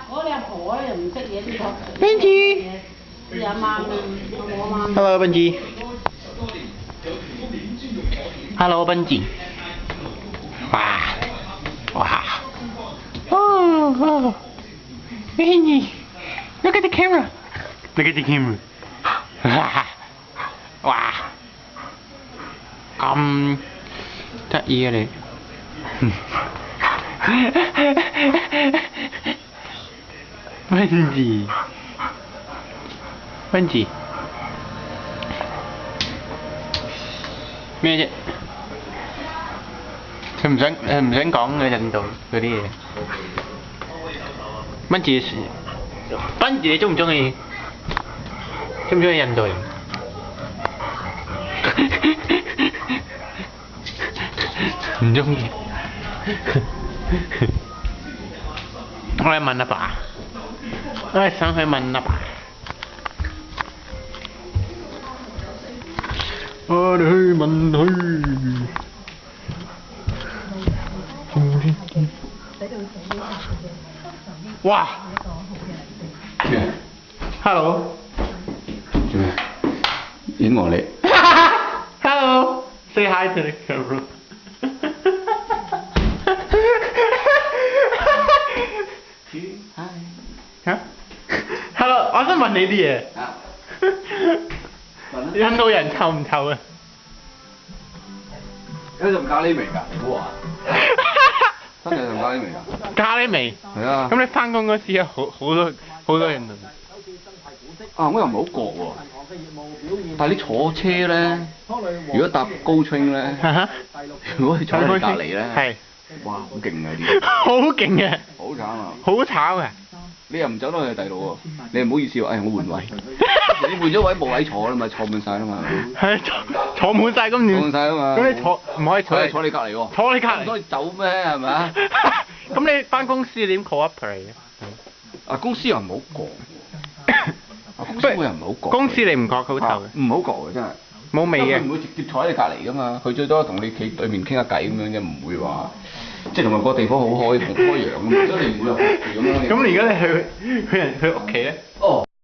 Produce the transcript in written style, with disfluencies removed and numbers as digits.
嗰你阿婆咧又唔識嘢呢個。Benji。你阿媽我媽。Hello Benji。Hello Benji。哇。哇。Oh, oh. Benji. Look at the camera. Look at the camera. 哇。咁得意啊你。Benji。Benji。咩啫？佢唔想講嘅印度嗰啲嘢。Benji 你中唔中意？中唔中意印度人？唔中意。我去問阿爸，我係想去問阿爸。我哋去問佢。哇 ！Hello。做咩？影我你。Hello。Say hi to the camera。嚇 ？Hello， 我想問你啲嘢。印度人臭唔臭啊？有陣咖喱味㗎，你唔好話。真係有陣咖喱味㗎。咖喱味。係啊。咁你翻工嗰時有好多印度人。啊，我又唔係好覺喎。但係你坐車咧，如果搭高 train 咧，如果你坐喺隔離咧，係。哇！好勁啊啲。好勁嘅。好慘啊！好炒嘅。你又唔走得去第路喎？你唔好意思喎，我換位。你換咗位冇位坐啦嘛，坐滿晒啦嘛。係坐滿晒咁坐滿晒啦嘛。咁你坐唔可以坐？坐你隔離喎。坐你隔離。唔通你走咩？係咪啊？咁你翻公司點 cooperate 啊，公司又唔好講。公司又唔好講。公司你唔覺好臭嘅？唔好講嘅真係。冇味嘅。佢唔會直接坐喺你隔離㗎嘛，佢最多同你企對面傾下偈咁樣啫，唔會話即係同埋個地方好開揚咁，所以你唔會話咁樣。咁而家你去屋企咧？哦。